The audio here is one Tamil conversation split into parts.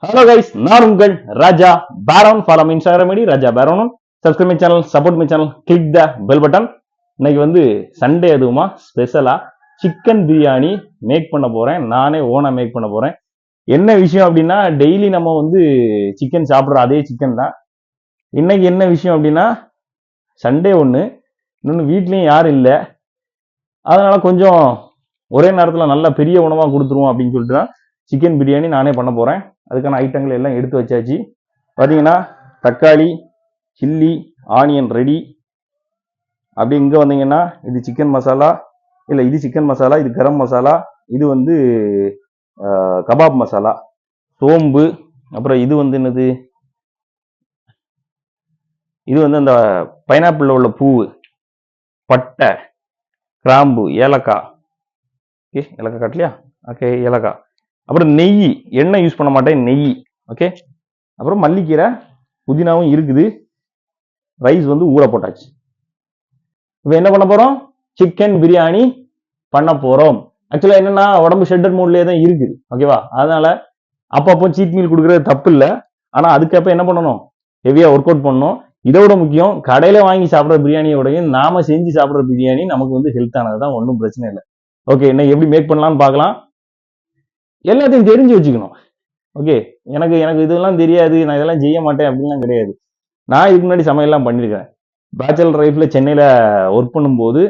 ஹலோ கைஸ், நான் உங்கள் Raja Peron. Follow me Instagram ID Raja Peron. Subscribe my channel, support my channel, click the bell button. இன்னைக்கு வந்து சண்டே அதுவுமா ஸ்பெஷலா சிக்கன் பிரியாணி மேக் பண்ண போறேன். நானே ஓனா மேக் பண்ண போறேன். என்ன விஷயம் அப்படின்னா, டெய்லி நம்ம வந்து சிக்கன் சாப்பிட்ற அதே சிக்கன் தான். இன்னைக்கு என்ன விஷயம் அப்படின்னா, சண்டே ஒன்று, இன்னொன்று வீட்லேயும் யாரும் இல்லை. அதனால கொஞ்சம் ஒரே நேரத்தில் நல்ல பெரிய உணவாக கொடுத்துருவோம் அப்படின்னு சொல்லிட்டு தான் சிக்கன் பிரியாணி நானே பண்ண போகிறேன். அதுக்கான ஐட்டங்கள் எல்லாம் எடுத்து வச்சாச்சு. பார்த்தீங்கன்னா தக்காளி, சில்லி, ஆனியன் ரெடி. அப்படி இங்கே வந்தீங்கன்னா இது சிக்கன் மசாலா, இல்லை இது சிக்கன் மசாலா, இது கரம் மசாலா, இது வந்து கபாப் மசாலா, சோம்பு, அப்புறம் இது வந்து என்னது, இது வந்து அந்த பைனாப்பிளில் உள்ள பூவு, பட்டை, கிராம்பு, ஏலக்காய். ஓகே, ஏலக்காய் காட்டலையா? ஓகே, ஏலக்காய். அப்புறம் நெய், எண்ணெய் யூஸ் பண்ண மாட்டேன், நெய். ஓகே, அப்புறம் மல்லிக்கீரை, புதினாவும் இருக்குது. ரைஸ் வந்து ஊற போட்டாச்சு. இப்போ என்ன பண்ண போறோம்? சிக்கன் பிரியாணி பண்ண போறோம். ஆக்சுவலா என்னன்னா, உடம்பு ஷெட்டர் மூட்லயே தான் இருக்குது. ஓகேவா? அதனால அப்பப்போ சீட் மீல் கொடுக்கறது தப்பு இல்லை. ஆனா அதுக்கப்ப என்ன பண்ணணும்? ஹெவியா ஒர்க் அவுட் பண்ணணும். இதோட முக்கியம், கடையில வாங்கி சாப்பிட்ற பிரியாணியோடையும் நாம செஞ்சு சாப்பிட்ற பிரியாணி நமக்கு வந்து ஹெல்த் ஆனதுதான், ஒன்றும் பிரச்சனை இல்லை. ஓகே, இன்னைக்கு எப்படி மேக் பண்ணலாம்னு பார்க்கலாம். எல்லாத்தையும் தெரிஞ்சு வச்சுக்கணும். ஓகே, எனக்கு எனக்கு இதெல்லாம் தெரியாது, நான் இதெல்லாம் செய்ய மாட்டேன் அப்படின்லாம் கிடையாது. நான் இதுக்கு முன்னாடி சமையல்லாம் பண்ணியிருக்கிறேன். பேச்சுலர் லைஃப்ல சென்னையில ஒர்க் பண்ணும்போது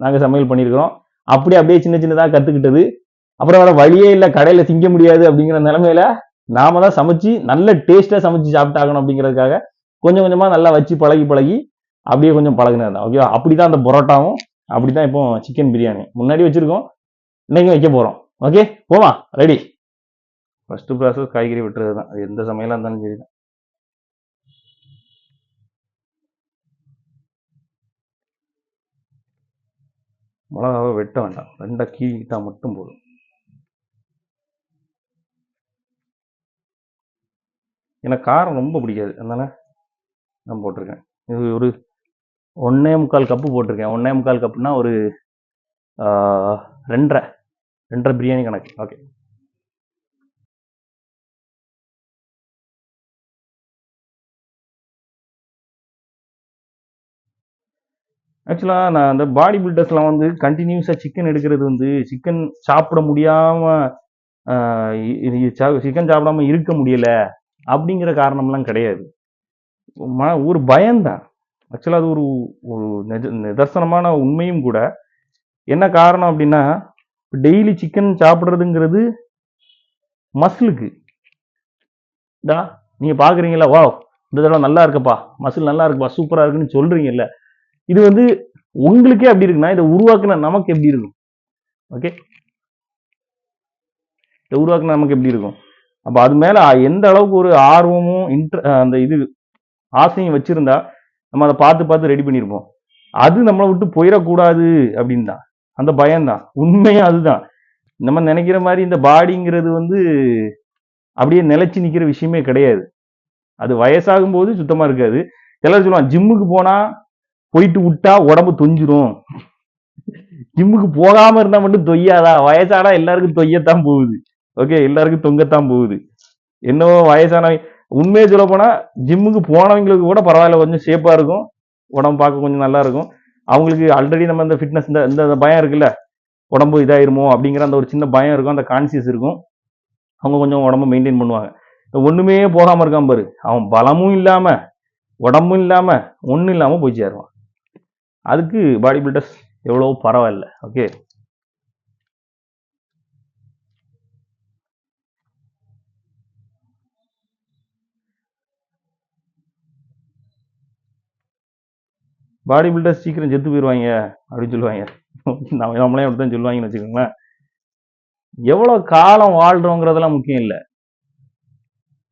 நாங்கள் சமையல் பண்ணியிருக்கிறோம். அப்படியே சின்ன சின்னதாக கற்றுக்கிட்டது. அப்புறம் வேற வழியே இல்லை, கடையில் திங்க முடியாது அப்படிங்கிற நிலைமையில நாம தான் சமைச்சு நல்ல டேஸ்ட்டாக சமைச்சு சாப்பிட்டாகணும் அப்படிங்கிறதுக்காக கொஞ்சம் கொஞ்சமாக நல்லா வச்சு பழகி அப்படியே கொஞ்சம் பழகினது தான். ஓகேவா? அப்படிதான் அந்த பரோட்டாவும், அப்படிதான் இப்போ சிக்கன் பிரியாணி முன்னாடி வச்சிருக்கோம், இன்னைக்கு வைக்க போகிறோம். ஓகே, போமா, ரெடி. ஃபர்ஸ்ட் ப்ராசஸ் காய்கறி வெட்டுறது தான். அது எந்த சமையலாக இருந்தாலும் சரி தான். மிளகாவை வெட்ட வேண்டாம், ரெண்டா கீழிட்டா மட்டும் போதும். எனக்கு காரம் ரொம்ப பிடிக்காது, அதனால நான் போட்டிருக்கேன். இது ஒரு 1.25 கப்பு போட்டிருக்கேன். 1.25 கப்புனா ஒரு 2.5 பிரியாணி கணக்கு. ஓகே, ஆக்சுவலாக நான் அந்த பாடி பில்டர்ஸ்லாம் வந்து கண்டினியூஸாக சிக்கன் எடுக்கிறது வந்து சிக்கன் சாப்பிட முடியாமல், சிக்கன் சாப்பிடாம இருக்க முடியல அப்படிங்கிற காரணம்லாம் கிடையாது. ஒரு பயம்தான். ஆக்சுவலாக அது ஒரு ஒரு நிதர்சனமான உண்மையும் கூட. என்ன காரணம் அப்படின்னா, டெய்லி சிக்கன் சாப்பிட்றதுங்கிறது மசிலுக்கு. நீங்கள் பார்க்குறீங்களா, வா இந்த தடவை நல்லா இருக்குப்பா, மசில் நல்லா இருக்குப்பா, சூப்பராக இருக்குன்னு சொல்கிறீங்கல்ல, இது வந்து உங்களுக்கே அப்படி இருக்குன்னா இதை உருவாக்குன நமக்கு எப்படி இருக்கும்? ஓகே, இதை உருவாக்குன நமக்கு எப்படி இருக்கும்? அப்போ அது மேலே எந்த அளவுக்கு ஒரு ஆர்வமும் அந்த இது ஆசையும் வச்சிருந்தா நம்ம அதை பார்த்து பார்த்து ரெடி பண்ணியிருப்போம். அது நம்மளை விட்டு போயிடக்கூடாது அப்படின்னு தான், அந்த பயம்தான். உண்மையாக அதுதான். நம்ம நினைக்கிற மாதிரி இந்த பாடிங்கிறது வந்து அப்படியே நிலைச்சு நிற்கிற விஷயமே கிடையாது. அது வயசாகும் போது சுத்தமாக இருக்காது. எல்லாரும் சொல்லுவாங்க, ஜிம்முக்கு போனால் போயிட்டு விட்டா உடம்பு தொஞ்சிரும், ஜிம்முக்கு போகாம இருந்தா மட்டும் தொய்யாதா? வயசானா எல்லாருக்கும் தொய்யத்தான் போகுது. ஓகே, எல்லாருக்கும் தொங்கத்தான் போகுது. என்னவோ வயசானவங்க, உண்மையை சொல்ல போனா ஜிம்முக்கு போனவங்களுக்கு கூட பரவாயில்ல, கொஞ்சம் ஷேப்பா இருக்கும், உடம்பு பார்க்க கொஞ்சம் நல்லா இருக்கும். அவங்களுக்கு ஆல்ரெடி நம்ம இந்த ஃபிட்னஸ், இந்த பயம் இருக்குல்ல, உடம்பு இதாயிருமோ அப்படிங்கிற அந்த ஒரு சின்ன பயம் இருக்கும், அந்த கான்சியஸ் இருக்கும். அவங்க கொஞ்சம் உடம்பு மெயின்டைன் பண்ணுவாங்க. ஒண்ணுமே போகாம இருக்கான் பாரு, அவன் பலமும் இல்லாம உடம்பும் இல்லாம ஒன்றும் இல்லாம போய் சேருவான். அதுக்கு பாடி பில்டர்ஸ் எவ்வளவோ பரவாயில்ல. ஓகே, பாடி பில்டர்ஸ் சீக்கிரம் செத்து போயிடுவாங்க அப்படின்னு சொல்லுவாங்க. நம்மளே அப்படித்தான் சொல்லுவாங்கன்னு வச்சுக்கோங்களேன். எவ்வளவு காலம் வாழ்றோங்கிறதெல்லாம் முக்கியம் இல்லை,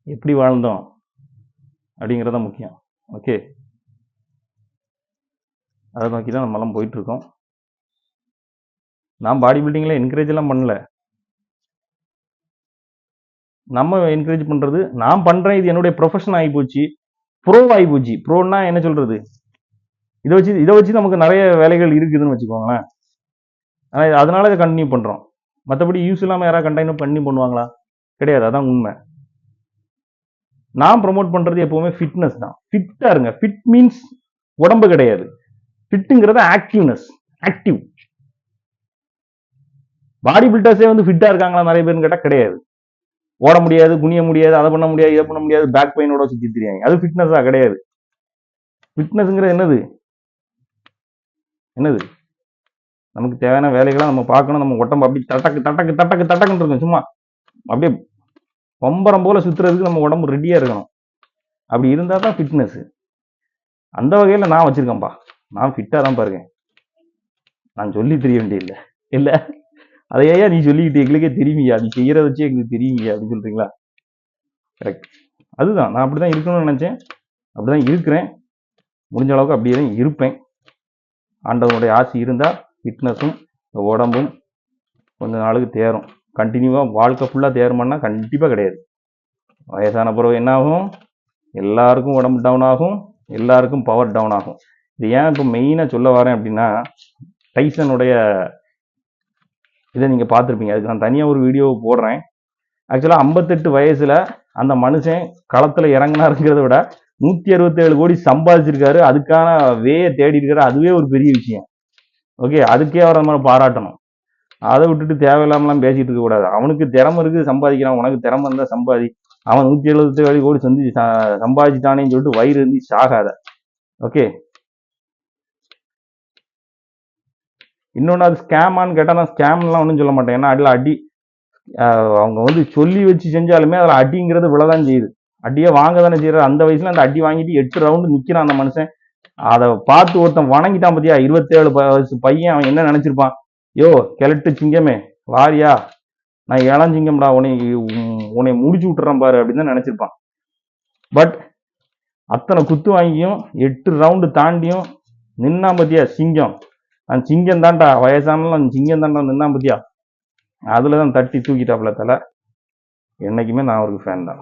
எப்படி வாழ்ந்தோம் அப்படிங்கிறத முக்கியம். ஓகே, அதை நோக்கி தான் நம்மளாம் போயிட்டு இருக்கோம். நான் பாடி பில்டிங்ல என்கரேஜ் எல்லாம் பண்ணல. நம்ம என்கரேஜ் பண்றது, நான் பண்றேன், இது என்னுடைய ப்ரொஃபஷன் ஆகி போச்சு, ப்ரோ ஆகி போச்சு. ப்ரோன்னா என்ன சொல்றது, இதை வச்சு நமக்கு நிறைய வேலைகள் இருக்குதுன்னு வச்சுக்கோங்களேன். ஆனால் அதனால இதை கண்டினியூ பண்றோம். மற்றபடி யூஸ் இல்லாமல் யாராவது கண்டினியூ பண்ணி பண்ணுவாங்களா? கிடையாது. அதான் உண்மை. நான் ப்ரமோட் பண்றது எப்பவுமே ஃபிட்னஸ் தான். ஃபிட்டா இருங்க. ஃபிட் மீன்ஸ் உடம்பு கிடையாது. ஃபிட்டுங்கிறது ஆக்டிவ்னஸ், ஆக்டிவ். பாடி பில்டர்ஸே வந்து ஃபிட்டா இருக்காங்களா நிறைய பேர்னு கேட்டா கிடையாது. ஓட முடியாது, குனிய முடியாது, அதை பண்ண முடியாது, இதை பண்ண முடியாது, பேக் பெயினோட சுத்தி தெரியாங்க. அது ஃபிட்னஸா கிடையாது. ஃபிட்னஸ்ங்கிறது என்னது? என்னது? நமக்கு தேவையான வேலைகளை நம்ம பார்க்கணும். நம்ம உடம்பு அப்படி தட்டக்கு தட்டக்கு தட்டக்கு தட்டக்குன்னு இருக்கும். சும்மா அப்படியே பம்பரம் போல சுத்துறதுக்கு நம்ம உடம்பு ரெடியா இருக்கணும். அப்படி இருந்தா தான் ஃபிட்னஸ். அந்த வகையில நான் வச்சிருக்கேன்ப்பா. நான் ஃபிட்டா தான் பாருங்க. நான் சொல்லி தெரிய வேண்டியதில்லை இல்ல. அதையா நீ சொல்லிக்கிட்டு எங்களுக்கே தெரியுமியா, நீ செய்யறத வச்சு எங்களுக்கு தெரியுமியா அப்படின்னு சொல்றீங்களா? கரெக்ட். அதுதான் நான் அப்படிதான் இருக்கணும்னு நினைச்சேன். அப்படிதான் இருக்கிறேன். முடிஞ்ச அளவுக்கு அப்படியே தான் இருப்பேன். ஆண்டவனுடைய ஆசை இருந்தா ஃபிட்னஸும் உடம்பும் கொஞ்ச நாளுக்கு தேரும். கண்டினியூவா வாழ்க்கை ஃபுல்லா தேருமான்னா கண்டிப்பா கிடையாது. வயசான பிறகு என்ன ஆகும்? எல்லாருக்கும் உடம்பு டவுன் ஆகும், எல்லாருக்கும் பவர் டவுன் ஆகும். இது ஏன் இப்போ மெயினா சொல்ல வரேன் அப்படின்னா, டைசனுடைய இதை நீங்க பார்த்துருப்பீங்க. அதுக்கு நான் தனியா ஒரு வீடியோ போடுறேன். ஆக்சுவலா 58 வயசுல அந்த மனுஷன் களத்துல இறங்கினாருங்கிறத விட 167 கோடி சம்பாதிச்சிருக்காரு. அதுக்கான வேயை தேடி இருக்காரு. அதுவே ஒரு பெரிய விஷயம். ஓகே, அதுக்கே அவரை நம்ம பாராட்டணும். அதை விட்டுட்டு தேவையில்லாமலாம் பேசிட்டு இருக்க கூடாது. அவனுக்கு திறமை இருக்கு, சம்பாதிக்கிறான். உனக்கு திறமை இருந்தா சம்பாதி. அவன் 177 கோடி சம்பாதிச்சுட்டானேன்னு சொல்லிட்டு வயிறு இருந்து சாகாத. ஓகே. இன்னொன்று, அது ஸ்கேமான்னு கேட்டால் நான் ஸ்கேம்லாம் ஒன்றும் சொல்ல மாட்டேன். ஏன்னா அதில் அடி அவங்க வந்து சொல்லி வச்சு செஞ்சாலுமே அதில் அடிங்கிறது விழதான் செய்யுது. அடியே வாங்க தானே செய்யறாரு. அந்த வயசுல அந்த அடி வாங்கிட்டு 8 ரவுண்டு நிக்கிறான் அந்த மனுஷன். அதை பார்த்து ஒருத்தன் வணங்கிட்டான் பத்தியா, 27 வயசு பையன். அவன் என்ன நினைச்சிருப்பான்? யோ கிழட்டு சிங்கமே வாரியா, நான் இளஞ்சிங்கம்டா, உன்னை முடிச்சு விட்டுறேன் பாரு அப்படின்னு தான் நினைச்சிருப்பான். பட் அத்தனை குத்து வாங்கியும் 8 ரவுண்டு தாண்டியும் நின்னா பத்தியா சிங்கம். நான் சிங்கம் தான்டா, வயசானாலும் சிங்கம் தான்டா நின்னா பத்தியா. அதுலதான் தட்டி தூக்கிட்டாப்ல தலை. என்னைக்குமே நான் அவருக்கு ஃபேன் தான்.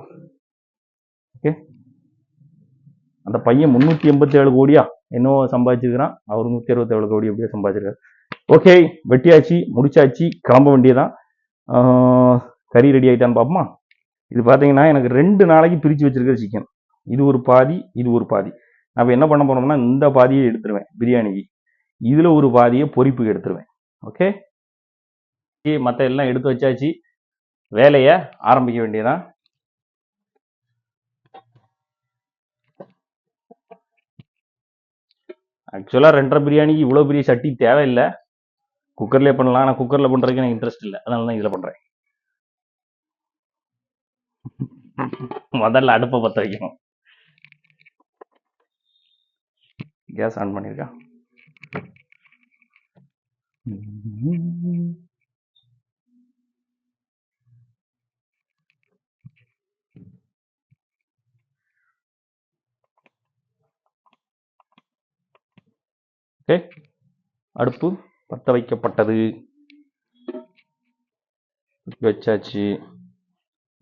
ஓகே. அந்த பையன் 387 கோடியா என்னவோ சம்பாதிச்சிருக்கிறான். அவர் 167 கோடி எப்படியோ சம்பாதிச்சிருக்காரு. ஓகே, வெட்டியாச்சு, முடிச்சாச்சு, கிளம்ப வேண்டியதான். கறி ரெடி ஆயிட்டான்னு பார்ப்போமா? இது பார்த்தீங்கன்னா எனக்கு 2 நாளைக்கு பிரித்து வச்சிருக்கிற சிக்கன். இது ஒரு பாதி, இது ஒரு பாதி. நான் என்ன பண்ண போனோம்னா, இந்த பாதியை எடுத்துருவேன் பிரியாணிக்கு, இதுல ஒரு பாதியை பொரிப்புக்கு எடுத்துருவேன். ஓகே, மற்ற எல்லாம் எடுத்து வச்சாச்சு. வேலையை ஆரம்பிக்க வேண்டியதான். ஆக்சுவலா 2.5 பிரியாணிக்கு இவ்வளவு பெரிய சட்டி தேவையில்லை. குக்கர்லேயே பண்ணலாம். ஆனால் குக்கர்ல பண்றதுக்கு எனக்கு இன்ட்ரெஸ்ட் இல்லை. அதனால தான் இதில் பண்றேன். முதல்ல அடுப்பை பற்ற வைக்கணும். கேஸ் ஆன் பண்ணியிருக்கேன். ஓகே, அடுப்பு பற்ற வைக்கப்பட்டது, வச்சாச்சு.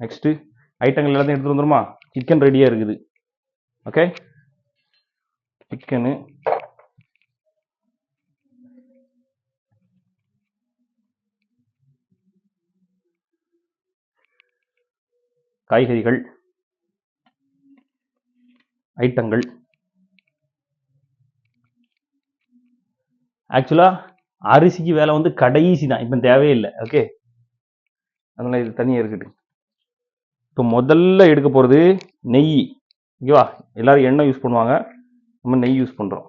நெக்ஸ்ட் ஐட்டங்கள் எல்லாத்தையும் எடுத்துட்டு வந்துருமா? சிக்கன் ரெடியா இருக்குது. ஓகே, சிக்கனு, காய்கறிகள், ஐட்டங்கள். ஆக்சுவலா அரிசிக்கு வேலை வந்து கடைசி தான், இப்போ தேவையில்லை. ஓகே, அதனால இது தனியாக இருக்கட்டும். இப்போ முதல்ல எடுக்க போறது நெய். ஓகேவா? எல்லாரும் எண்ணெய் யூஸ் பண்ணுவாங்க, நம்ம நெய் யூஸ் பண்றோம்.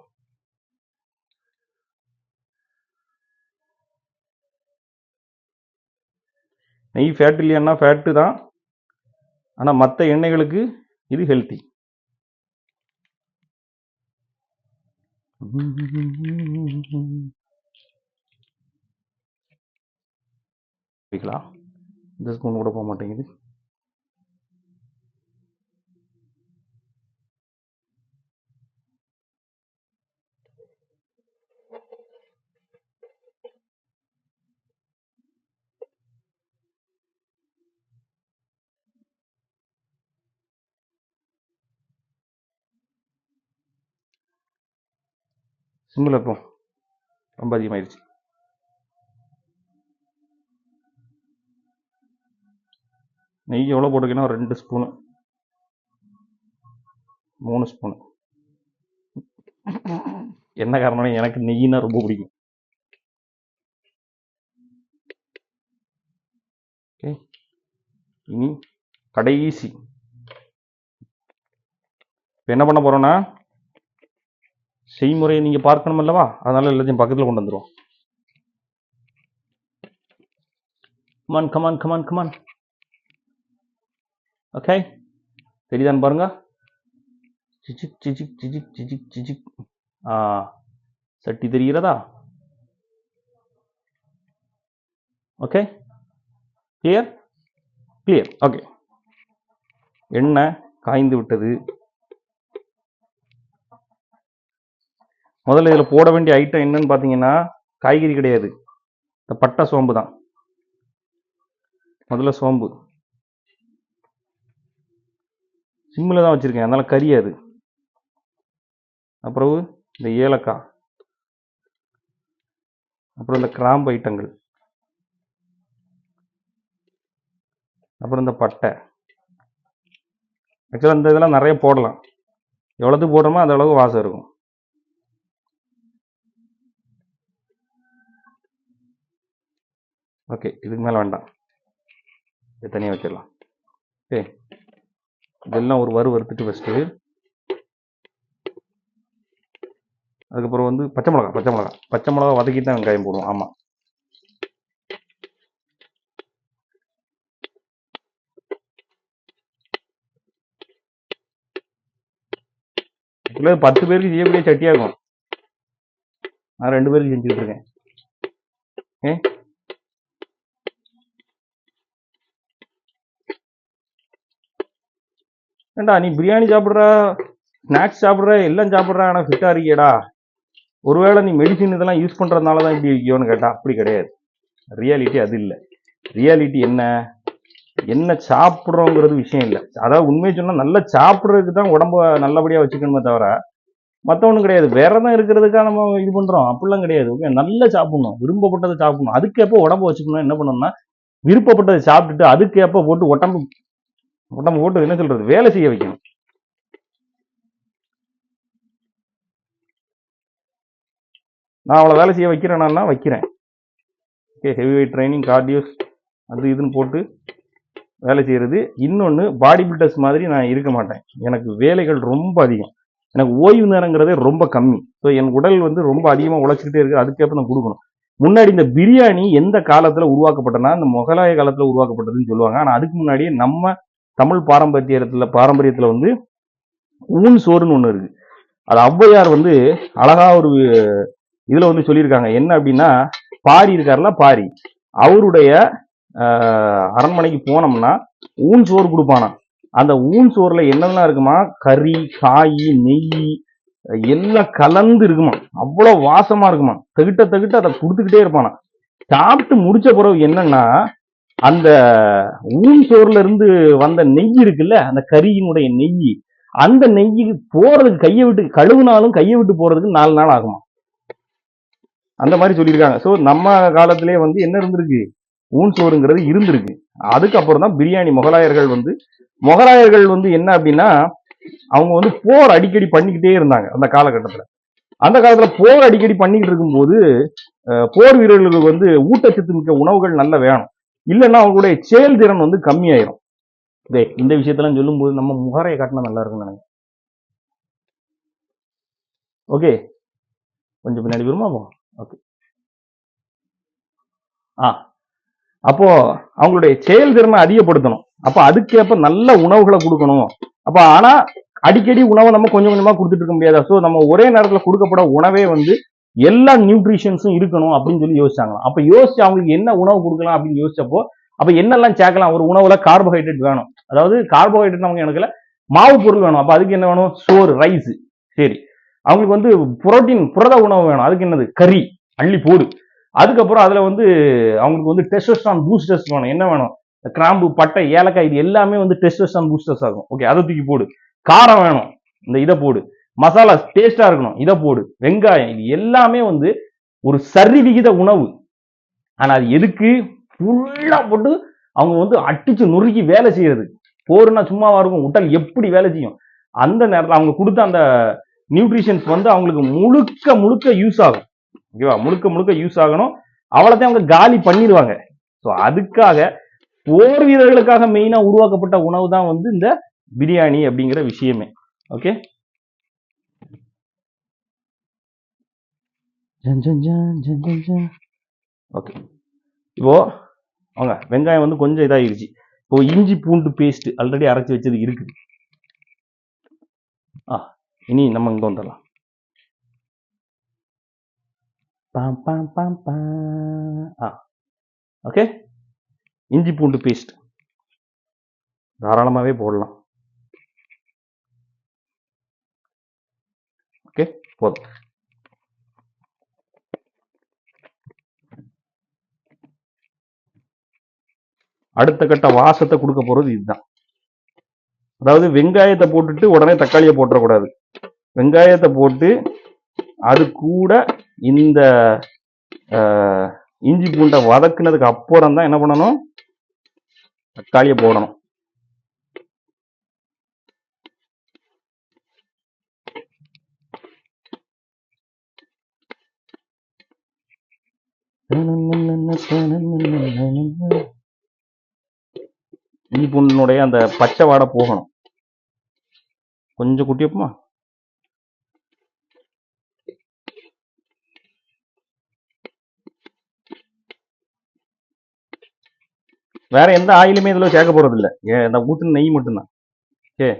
நெய் ஃபேட் இல்லையான்னா ஃபேட்டு தான், ஆனால் மற்ற எண்ணெய்களுக்கு இது ஹெல்த்தி. வைக்கலாம். இந்த ஸ்பூன் கூட போக மாட்டேங்குது. சிம்பிள் இருக்கும், ரொம்ப அதிகமாயிருச்சு. நெய் எவ்வளோ போட்டுக்கணும்? 2 ஸ்பூனு. 3 ஸ்பூன். என்ன காரணம், எனக்கு நெய்யினா ரொம்ப பிடிக்கும். ஓகே, இனி கடைசி என்ன பண்ண போறோம்னா, செய்முறையை நீங்க பார்க்கணும் அல்லவா, அதனால எல்லாத்தையும் பக்கத்துல கொண்டு வந்துருவோம். Come on come on come on come on. Okay, தெரியுதான்னு பாருங்க. சிச்சிக் சிச்சிக் சிச்சிக் சிச்சிக் சிச்சிக். சட்டி தெரிகிறதா? Okay, clear clear. ஓகே, எண்ணெய் காய்ந்து விட்டது. முதல்ல இதில் போட வேண்டிய ஐட்டம் என்னன்னு பார்த்தீங்கன்னா, காய்கறி கிடையாது, இந்த பட்டை சோம்பு தான். முதல்ல சோம்பு சிம்மில் தான் வச்சுருக்கேன், அதனால கரியாது. அப்புறம் இந்த ஏலக்காய், அப்புறம் இந்த கிராம்பு ஐட்டங்கள், அப்புறம் இந்த பட்டை. ஆக்சுவலாக இந்த இதெல்லாம் நிறைய போடலாம், எவ்வளோத்துக்கு போடுறோமோ அந்த அளவுக்கு வாசம் இருக்கும். ஓகே, இதுக்கு மேலே வேண்டாம், இது தனியாக வச்சிடலாம். ஓகே, இதெல்லாம் ஒரு வறுத்துட்டு ஃபஸ்ட்டு. அதுக்கப்புறம் வந்து பச்சை மிளகா வதக்கி தான் வெங்காயம் போடுவோம். ஆமாம், ஆக்சுவலாக 10 பேருக்கு செய்யக்கூடிய சட்டியாகும், நான் 2 பேருக்கு செஞ்சுக்கிட்டு இருக்கேன். ஏண்டா நீ பிரியாணி சாப்பிட்ற, ஸ்நாக்ஸ் சாப்பிட்ற, எல்லாம் சாப்பிட்ற, ஆனால் ஃபிட்டாக இருக்கியடா, ஒருவேளை நீ மெடிசின் இதெல்லாம் யூஸ் பண்ணுறதுனால தான் இப்படி இருக்கியோன்னு கேட்டால் அப்படி கிடையாது. ரியாலிட்டி அது இல்லை. ரியாலிட்டி என்ன சாப்பிட்றோங்கிறது விஷயம் இல்லை. அதாவது உண்மையை சொன்னால் நல்லா சாப்பிட்றதுக்கு தான் உடம்ப நல்லபடியாக வச்சுக்கணுமே தவிர மற்றவனும் கிடையாது. விரதம் இருக்கிறதுக்காக நம்ம இது பண்ணுறோம் அப்படிலாம் கிடையாது. ஓகே, நல்லா சாப்பிடணும், விரும்பப்பட்டதை சாப்பிடணும். அதுக்கேற்ப உடம்பு வச்சுக்கணும். என்ன பண்ணணும்னா, விருப்பப்பட்டதை சாப்பிட்டுட்டு அதுக்கேற்ப போட்டு உடம்பு போட்டு என்ன சொல்றது, வேலை செய்ய வைக்கணும். நான் அவளை வேலை செய்ய வைக்கிறேன்னா வைக்கிறேன். Okay, heavy weight training, cardios, அது இதுன்னு போட்டு வேலை செய்யறது. இன்னொன்று, பாடி பில்டர்ஸ் மாதிரி நான் இருக்க மாட்டேன். எனக்கு வேலைகள் ரொம்ப அதிகம், எனக்கு ஓய்வு நேரங்கிறதே ரொம்ப கம்மி. ஸோ என் உடல் வந்து ரொம்ப அதிகமாக உழைச்சிக்கிட்டே இருக்கு, அதுக்கேற்ப நான் கொடுக்கணும். முன்னாடி இந்த பிரியாணி எந்த காலத்தில் உருவாக்கப்பட்டனா, இந்த முகலாய காலத்தில் உருவாக்கப்பட்டதுன்னு சொல்லுவாங்க. ஆனால் அதுக்கு முன்னாடி நம்ம தமிழ் பாரம்பரியத்தில் வந்து ஊன் சோறுன்னு ஒன்று இருக்கு. அது ஔவையார் வந்து அழகா ஒரு இதுல வந்து சொல்லியிருக்காங்க. என்ன அப்படின்னா, பாரி இருக்காருல, பாரி, அவருடைய அரண்மனைக்கு போனோம்னா ஊன் சோறு கொடுப்பானா. அந்த ஊன் சோறுல என்னெல்லாம் இருக்குமா, கறி, காய், நெய் எல்லாம் கலந்து இருக்குமா, அவ்வளவு வாசமா இருக்குமா. தகிட்ட அதை கொடுத்துக்கிட்டே இருப்பானா. சாப்பிட்டு முடிச்ச பிறகு என்னன்னா, அந்த ஊன் சோறுல இருந்து வந்த நெய் இருக்குல்ல, அந்த கறியினுடைய நெய், அந்த நெய்யுக்கு போறதுக்கு கையை விட்டு கழுவுனாலும் கையை விட்டு போறதுக்கு 4 நாள் ஆகுமா. அந்த மாதிரி சொல்லியிருக்காங்க. ஸோ நம்ம காலத்திலே வந்து என்ன இருந்திருக்கு, ஊன் சோறுங்கிறது இருந்திருக்கு. அதுக்கப்புறம் தான் பிரியாணி. முகலாயர்கள் வந்து என்ன அப்படின்னா, அவங்க வந்து போர் அடிக்கடி பண்ணிக்கிட்டே இருந்தாங்க அந்த காலகட்டத்தில். அந்த காலத்துல போர் அடிக்கடி பண்ணிக்கிட்டு இருக்கும்போது போர் வீரர்களுக்கு வந்து ஊட்டச்சத்து மிக்க உணவுகள் நல்ல வேணும், இல்லைன்னா அவங்களுடைய செயல்திறன் வந்து கம்மியாயிரும். இந்த விஷயத்தெல்லாம் சொல்லும் போது நம்ம முகரையை காட்டினா நல்லா இருக்கும்னு நினைக்கிறேன். ஓகே, கொஞ்சம் பின்னாடி வருமா? ஓகே, அப்போ அவங்களுடைய செயல்திறனை அதிகப்படுத்தணும். அப்ப அதுக்கேற்ப நல்ல உணவுகளை கொடுக்கணும். அப்ப ஆனா அடிக்கடி உணவை நம்ம கொஞ்சம் கொஞ்சமா கொடுத்துட்டு இருக்க முடியாது. ஸோ நம்ம ஒரே நேரத்தில் கொடுக்கப்பட உணவே வந்து எல்லா நியூட்ரிஷன்ஸும் இருக்கணும் அப்படின்னு சொல்லி யோசிச்சாங்களாம். அப்ப யோசிச்சு அவங்களுக்கு என்ன உணவு கொடுக்கலாம் அப்படின்னு யோசிச்சப்போ, அப்ப என்னெல்லாம் சேர்க்கலாம், ஒரு உணவுல கார்போஹைட்ரேட் வேணும், அதாவது கார்போஹைட்ரேட் நமக்கு எனக்கு மாவு பொருள் வேணும். அப்ப அதுக்கு என்ன வேணும், சோறு, ரைஸ். சரி, அவங்களுக்கு வந்து புரோட்டீன், புரத உணவு வேணும், அதுக்கு என்னது, கறி அள்ளி போடு. அதுக்கப்புறம் அதுல வந்து அவங்களுக்கு வந்து டெஸ்டோஸ்டரான் பூஸ்டர்ஸ் வேணும். என்ன வேணும், கிராம்பு, பட்டை, ஏலக்காய், இது எல்லாமே வந்து டெஸ்டோஸ்டரான் பூஸ்டர்ஸ் ஆகும். ஓகே, அதை தூக்கி போடு. காரம் வேணும், இந்த இதை போடு. மசாலா டேஸ்டா இருக்கணும், இதை போடு. வெங்காயம், இது எல்லாமே வந்து ஒரு சரி விகித உணவு. ஆனா அது எதுக்கு, ஃபுல்லா போட்டு அவங்க வந்து அடிச்சு நொறுக்கி வேலை செய்யறது. போருன்னா சும்மாவா இருக்கும், உடல் எப்படி வேலை செய்யும். அந்த நேரத்தில் அவங்க கொடுத்த அந்த நியூட்ரிஷன்ஸ் வந்து அவங்களுக்கு முழுக்க முழுக்க யூஸ் ஆகும். ஓகேவா? முழுக்க முழுக்க யூஸ் ஆகணும். அவ்வளோத்தையும் அவங்க காலி பண்ணிடுவாங்க. ஸோ அதுக்காக போர் வீரர்களுக்காக மெயினா உருவாக்கப்பட்ட உணவு தான் வந்து இந்த பிரியாணி அப்படிங்கிற விஷயமே. Okay, okay. இப்போ அவங்க வெங்காயம் வந்து கொஞ்சம் இதாகிருச்சு. இப்போ இஞ்சி பூண்டு பேஸ்ட் ஆல்ரெடி அரைச்சி வச்சது இருக்குது. இனி நம்ம இங்க வந்துடலாம். ஓகே, இஞ்சி பூண்டு பேஸ்ட் தாராளமாகவே போடலாம். ஓகே, போதும். அடுத்த கட்ட வாசத்தை கொடுக்க போறது இதுதான். அதாவது வெங்காயத்தை போட்டுட்டு உடனே தக்காளியை போட்டுறக்கூடாது. வெங்காயத்தை போட்டு அது கூட இந்த இஞ்சி பூண்டை வதக்குனதுக்கு அப்புறம் தான் என்ன பண்ணணும், தக்காளியை போடணும். இஞ்சி பூண்டினுடைய அந்த பச்சை வாடை போகணும். கொஞ்சம் குட்டி வைப்போமா? வேற எந்த ஆயிலுமே இதுல சேர்க்க போறது இல்லை. இந்த ஊத்துன நெய் மட்டும்தான். ஓகே,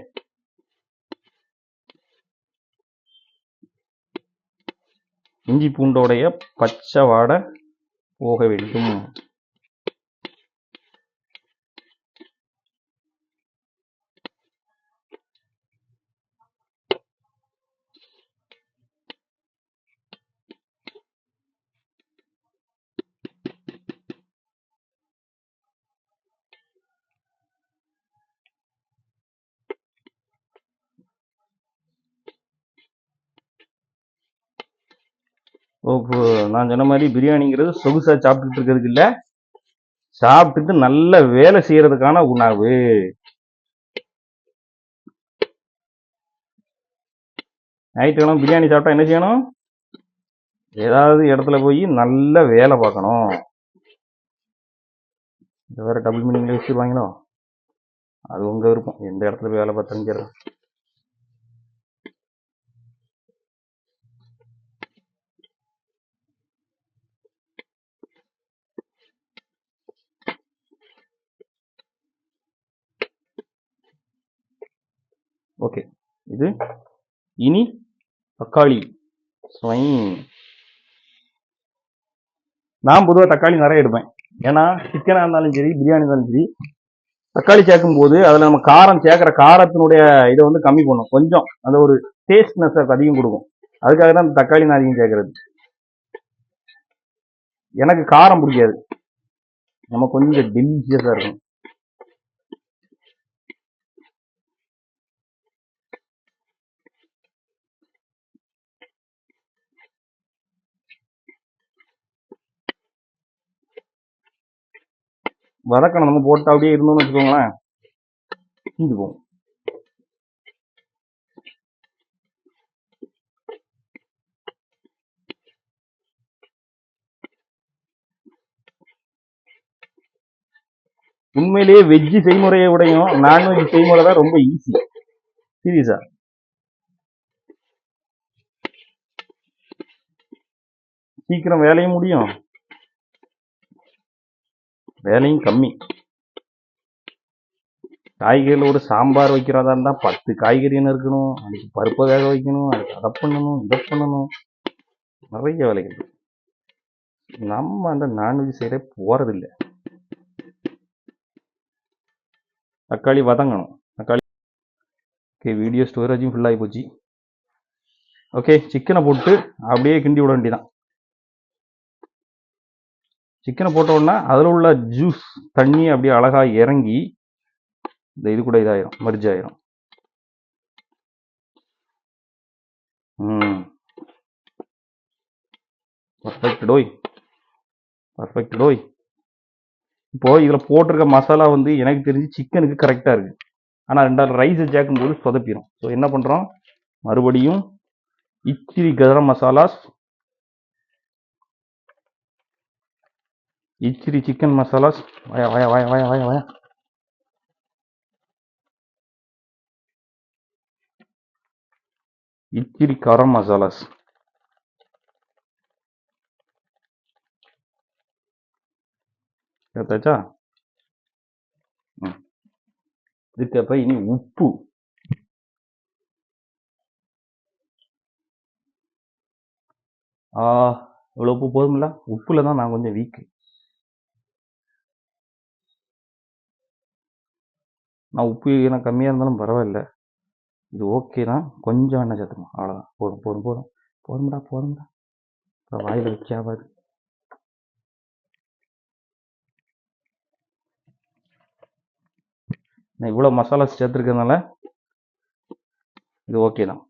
இஞ்சி பூண்டோடைய பச்சை வாடை போக வேண்டும். நான் சொன்ன மாதிரி பிரியாணிங்கிறது சொகுசா சாப்பிட்டுட்டு இருக்கிறதுக்கு இல்ல, சாப்பிட்டுட்டு நல்ல வேலை செய்யறதுக்கான உணவு. ஞாயிற்றுக்கிழமை பிரியாணி சாப்பிட்டா என்ன செய்யணும்? ஏதாவது இடத்துல போய் நல்ல வேலை பார்க்கணும். வேற டபுள் மீனிங்ல வச்சிருவாங்களோ, அது உங்க விருப்பம். எந்த இடத்துல போய் வேலை பார்த்தேன்னு. ஓகே, இது இனி தக்காளி. நான் பொதுவாக தக்காளி நிறைய எடுப்பேன். ஏன்னா சிக்கனா இருந்தாலும் சரி, பிரியாணி இருந்தாலும் சரி, தக்காளி சேர்க்கும் போது அதுல நம்ம காரம் சேர்க்கிற காரத்தினுடைய இதை வந்து கம்மி பண்ணும். கொஞ்சம் அந்த ஒரு டேஸ்ட்னஸ் அதிகம் கொடுக்கும். அதுக்காக தான் தக்காளி நான் அதிகம் சேர்க்கறது. எனக்கு காரம் பிடிக்காது, நம்ம கொஞ்சம் டெலிஷியஸா இருக்கும். வதக்கணும். நம்ம போட்டு அப்படியே இருந்தோம்னு வச்சுக்கோங்களேன், தீஞ்சு போகும். உண்மையிலேயே வெஜ்ஜு செய்முறையை விடையும் நான்வெஜ் செய்முறை தான் ரொம்ப ஈஸி. சீரியஸா, சீக்கிரம் வேலையும் முடியும், வேலையும் கம்மி. காய்கறியில் ஒரு சாம்பார் வைக்கிறதா இருந்தால் 10 காய்கறின்னு இருக்கணும், அதுக்கு பருப்பை வேக வைக்கணும், அதுக்கு அதை பண்ணணும், இதை பண்ணணும், நிறைய வேலைகள். நம்ம அந்த நான்வெஜ் சைடே போறதில்லை. தக்காளி வதங்கணும். தக்காளி ஓகே, வீடியோ ஸ்டோரேஜும் ஃபுல்லாகி போச்சு. ஓகே, சிக்கனை போட்டு அப்படியே கிண்டி விட வேண்டியதான். சிக்கனை போட்ட உடனே அதில் உள்ள ஜூஸ் தண்ணி அப்படியே அழகாக இறங்கி இந்த இது கூட இதாயிரும், மர்ஜ் ஆயிரும். பர்ஃபெக்ட் டோய், பர்ஃபெக்ட் டோய். இப்போ இதில் போட்டிருக்க மசாலா வந்து எனக்கு தெரிஞ்சு சிக்கனுக்கு கரெக்டாக இருக்கு. ஆனால் ரெண்டாவது ரைஸை சேர்க்கும்போது சொதப்பிடும். ஸோ என்ன பண்ணுறோம், மறுபடியும் இச்சிரி கரம் மசாலாஸ், இச்சிரி சிக்கன் மசாலாஸ், வய வய வய வய வய வய இச்சிரி கரம் மசாலாஸ். எடுத்தாச்சா? இதுக்கப்ப இனி உப்பு. இவ்வளோ உப்பு போதும்ல? உப்புல தான் நான் கொஞ்சம் வீக்கு. நான் உப்பு எனக்கு கம்மியாக இருந்தாலும் பரவாயில்ல, இது ஓகே தான். கொஞ்சம் எண்ணெய் சேர்த்துமா, அவ்வளோதான். போதும் போதும் போதும் போதும்டா போதும்டா. அப்புறம் வாயில் வைக்காது. நான் இவ்வளோ மசாலா சேர்த்துருக்கிறதுனால இது ஓகே தான்.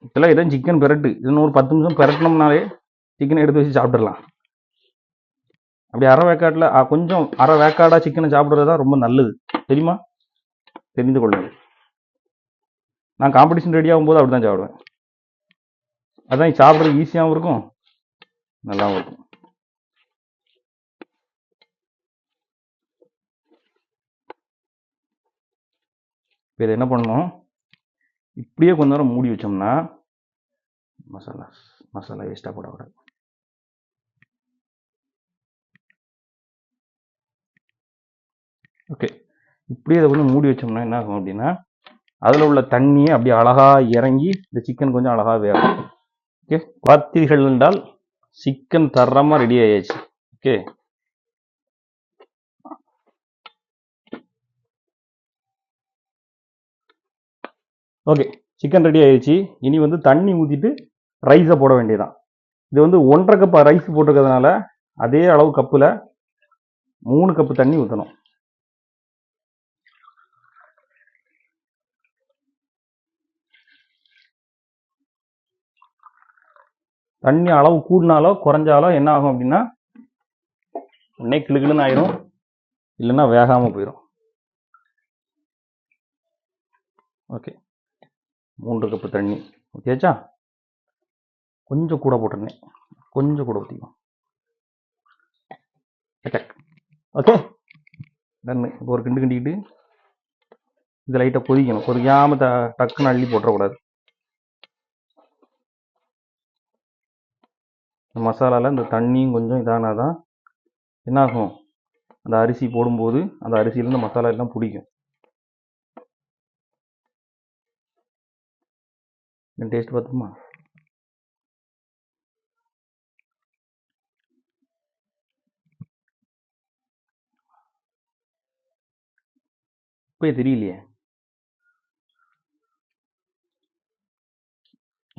இப்போல்லாம் இதான் சிக்கன் பெரட்டு. இன்னும் ஒரு 10 நிமிஷம் பெரட்டினோம்னாலே சிக்கனை எடுத்து வச்சு சாப்பிட்றலாம். அப்படி அரை வேக்காட்டில் கொஞ்சம் அரை வேக்காடாக சிக்கனை சாப்பிட்றது தான் ரொம்ப நல்லது, தெரியுமா? தெரிந்து கொள்ளுங்கள். நான் காம்படிஷன் ரெடி ஆகும்போது அப்படி தான் சாப்பிடுவேன். அதான் சாப்பிட்றது ஈஸியாகவும் இருக்கும், நல்லாவும் இருக்கும். இப்போ இதை என்ன பண்ணணும், இப்படியே கொஞ்ச நேரம் மூடி வச்சோம்னா மசாலா வேஸ்ட்டாக போடக்கூடாது. ஓகே, இப்படியே இதை கொஞ்சம் மூடி வச்சோம்னா என்ன ஆகும் அப்படின்னா, அதில் உள்ள தண்ணியை அப்படியே அழகாக இறங்கி இந்த சிக்கன் கொஞ்சம் அழகாக வேகும். ஓகே, பார்த்தீர்கள் என்றால் சிக்கன் தரமாக ரெடி ஆயாச்சு. ஓகே, ஓகே, சிக்கன் ரெடி ஆயிடுச்சு. இனி வந்து தண்ணி ஊற்றிட்டு ரைஸை போட வேண்டியதான். இது வந்து 1.5 கப் ரைஸ் போட்டிருக்கிறதுனால அதே அளவு கப்பில் 3 கப்பு தண்ணி ஊற்றணும். தண்ணி அளவு கூடினாலோ குறைஞ்சாலோ என்ன ஆகும் அப்படின்னா, உடனே கிளுகிளுன்னு ஆயிரும், இல்லைன்னா வேகாமல் போயிடும். ஓகே, 3 கப்பு தண்ணி ஊற்றியாச்சா? கொஞ்சம் கூட போட்டுருந்தேன், கொஞ்சம் கூட ஊற்றிக்கலாம். ஓகே, டன்னு. இப்போ ஒரு கிண்டு கிண்டிக்கிட்டு இது லைட்டாக கொதிக்கணும். கொதிக்காமல் டக்குன்னு அள்ளி போட்டுறக்கூடாது. மசாலாவில் இந்த தண்ணியும் கொஞ்சம் இதானாதான் என்னாகும், அந்த அரிசி போடும்போது அந்த அரிசியிலேருந்து மசாலா எல்லாம் பிடிக்கும். டேஸ்ட் பார்த்துமா? இப்போ தெரியலையே.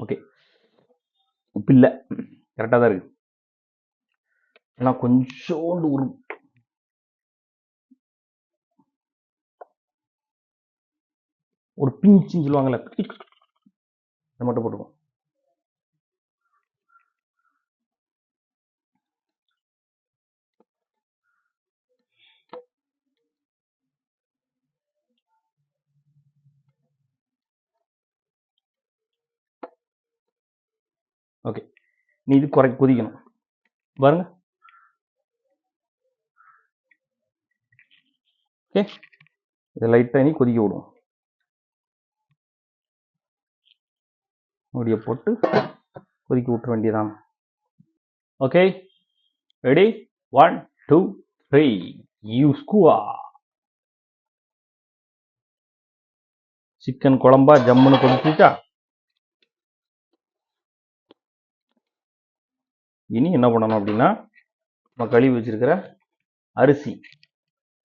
ஓகே, உப்பு இல்லை, கரெக்டாக தான் இருக்கு. ஏன்னா கொஞ்சோண்டு ஒரு பிஞ்சுன்னு சொல்லுவாங்கல்ல, அதை மட்டும் போட்டுக்கும். ஓகே, நீ இது கொதிக்கணும் பாருங்க. ஓகே, இதை லைட்டாக இனி கொதிக்க விடுவோம். மூடியை போட்டு கொதிக்க விட்டுற வேண்டியதான். Okay, ready? 1 2 3 யூஸ்குவா. சிக்கன் குழம்பா ஜம்முன்னு கொதிச்சுச்சா? இனி என்ன பண்ணணும் அப்படின்னா நம்ம கழுவி வச்சிருக்கிற அரிசி.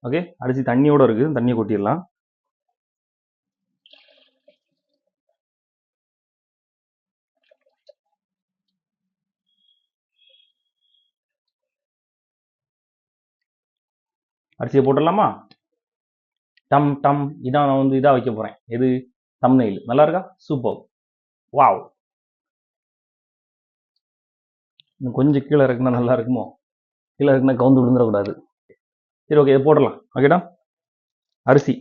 ஓகே, அரிசி தண்ணியோட இருக்குது, தண்ணியை கொட்டிடலாம். அரிசியை போட்டுடலாமா? டம் டம். இதான் நான் வந்து இதாக வைக்க போறேன். எது? தம்ப்நெயில். நல்லா இருக்கா? சூப்பர். வாவ். இன்னும் கொஞ்சம் கீழே இருக்குன்னா நல்லா இருக்குமோ? கீழே இருக்குன்னா கவுந்து விழுந்துடக்கூடாது. சரி, ஓகே, இதை போடலாம். ஓகேடா. அரிசி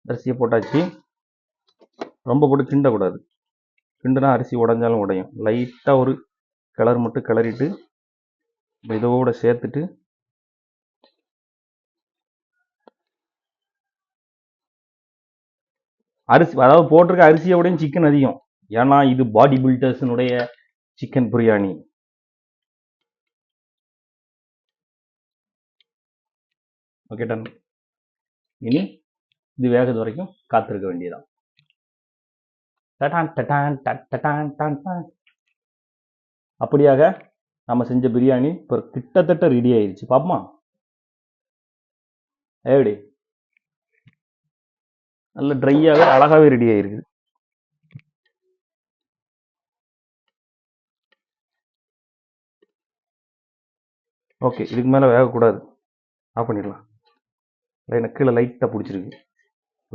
அரிசியை போட்டாச்சு. ரொம்ப போட்டு கிண்டக்கூடாது. கிண்டுனா அரிசி உடஞ்சாலும் உடையும். லைட்டாக ஒரு கிளறு மட்டும் கிளறிட்டு இதோட சேர்த்துட்டு அரிசி, அதாவது போட்டிருக்க அரிசியோடையும் சிக்கன் அதிகம். ஏன்னா இது பாடி பில்டர்ஸினுடைய சிக்கன் பிரியாணி. Okay, done. இனி இது வேகிறது வரைக்கும் காத்திருக்க வேண்டியதான். அப்படியாக நம்ம செஞ்ச பிரியாணி இப்போ கிட்டத்தட்ட ரெடி ஆயிடுச்சு. பாப்போமா? எப்படி நல்ல ட்ரையாகவே அழகாவே ரெடி ஆயிருக்கு. ஓகே, இதுக்கு மேலே வேகக்கூடாது. ஆஃப் பண்ணிடலாம். எனக்கு கீழே லைட்டாக பிடிச்சிருக்கு.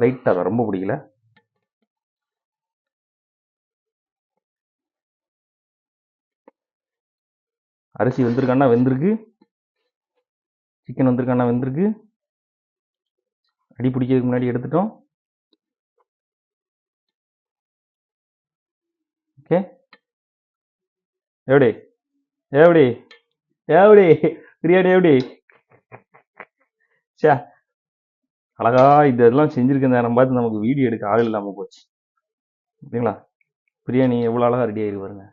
லைட்டாக தான், ரொம்ப பிடிக்கல. அரிசி வெந்திருக்கான்னா வெந்திருக்கு, சிக்கன் வந்திருக்கான்னா வெந்திருக்கு. அடி பிடிக்கிறதுக்கு முன்னாடி எடுத்துட்டோம். ஓகே, எப்படி எப்படி எப்படி பிரியாணி எப்படி? சே, அழகா இதெல்லாம் செஞ்சிருக்க நேரம் பார்த்து நமக்கு வீடியோ எடுக்க ஆள் இல்லாமல் போச்சு. ஓகேங்களா? பிரியாணி எவ்வளோ அழகா ரெடி ஆகிருக்கு பாருங்க.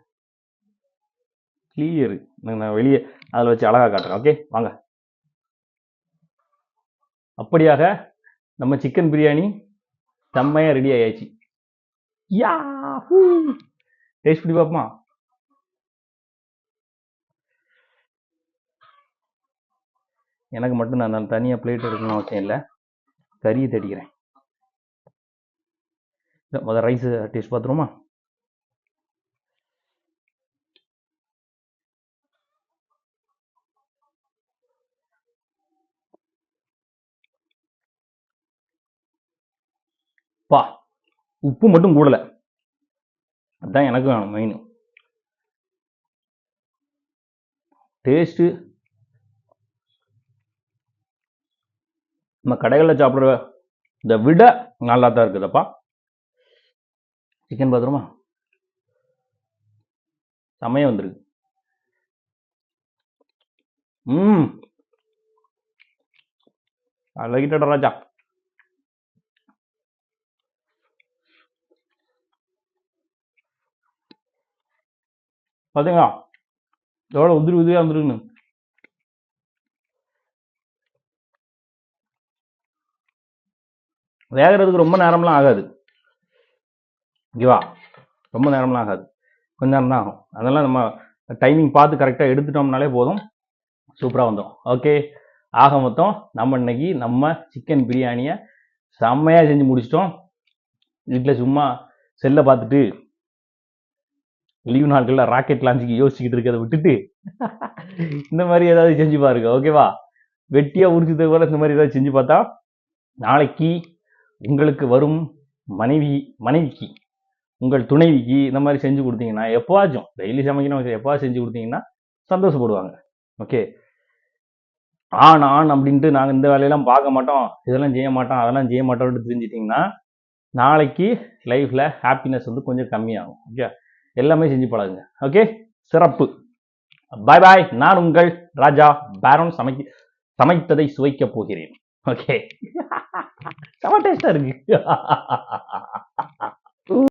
கிளியர். நான் வெளியே அதில் வச்சு அழகாக காட்டுறேன். ஓகே, வாங்க. அப்படியாக நம்ம சிக்கன் பிரியாணி செம்மையாக ரெடி ஆயாச்சு. யா, டேஸ்ட் பண்ணி பார்ப்போமா? எனக்கு மட்டும் நான் தனியாக பிளேட் எடுக்கணும் அவசியம் இல்லை. கறியை தேடிக்கிறேன். முதல் ரைஸ் டேஸ்ட் பார்த்துருமா? பா, உப்பு மட்டும் கூடலை. அதுதான் எனக்கு வேணும் மெயின். டேஸ்ட்டு நம்ம கடைகளில் சாப்பிட்ற இதை விட நல்லா தான் இருக்குதுப்பா. சிக்கன் பார்த்துருமா? செம்மையாக வந்துருக்கு. லைட்டடா ராஜா. பார்த்தீங்களா எவ்வளோ உதிரி உதிரியாக வந்துருக்குன்னு? வேகிறதுக்கு ரொம்ப நேரம்லாம் ஆகாது. ஓகேவா? ரொம்ப நேரம்லாம் ஆகாது, கொஞ்ச நேரம் தான் ஆகும். அதெல்லாம் நம்ம டைமிங் பார்த்து கரெக்டாக எடுத்துட்டோம்னாலே போதும், சூப்பராக வந்துடும். ஓகே, ஆக மொத்தம் நம்ம இன்னைக்கு நம்ம சிக்கன் பிரியாணியை செம்மையாக செஞ்சு முடிச்சிட்டோம். வீட்டில் சும்மா செல்லை பார்த்துட்டு லீவ் நாட்களில் ராக்கெட் லான்ச்சுக்கு யோசிச்சுக்கிட்டு இருக்கிறத விட்டுட்டு இந்த மாதிரி ஏதாவது செஞ்சு பாருங்க. ஓகேவா? வெட்டியாக உரிச்சது போல இந்த மாதிரி ஏதாவது செஞ்சு பார்த்தா நாளைக்கு உங்களுக்கு வரும் மனைவிக்கு உங்கள் துணைவிக்கு இந்த மாதிரி செஞ்சு கொடுத்தீங்கன்னா, எப்போவாச்சும் டெய்லி சமைக்கணும், எப்போவாச்சும் செஞ்சு கொடுத்தீங்கன்னா சந்தோஷப்படுவாங்க. ஓகே, ஆன் அப்படின்ட்டு நாங்கள் இந்த வேலையெல்லாம் பார்க்க மாட்டோம், இதெல்லாம் செய்ய மாட்டோம், அதெல்லாம் செய்ய மாட்டோம்னு தெரிஞ்சிட்டிங்கன்னா நாளைக்கு லைஃப்பில் ஹாப்பினஸ் வந்து கொஞ்சம் கம்மியாகும். ஓகே, எல்லாமே செஞ்சு பழகுங்க. ஓகே, சிறப்பு. பாய் பாய். நான் உங்கள் ராஜா பேரன் சமைத்ததை சுவைக்க போகிறேன். ஓகே, செம டேஸ்டா இருக்கு.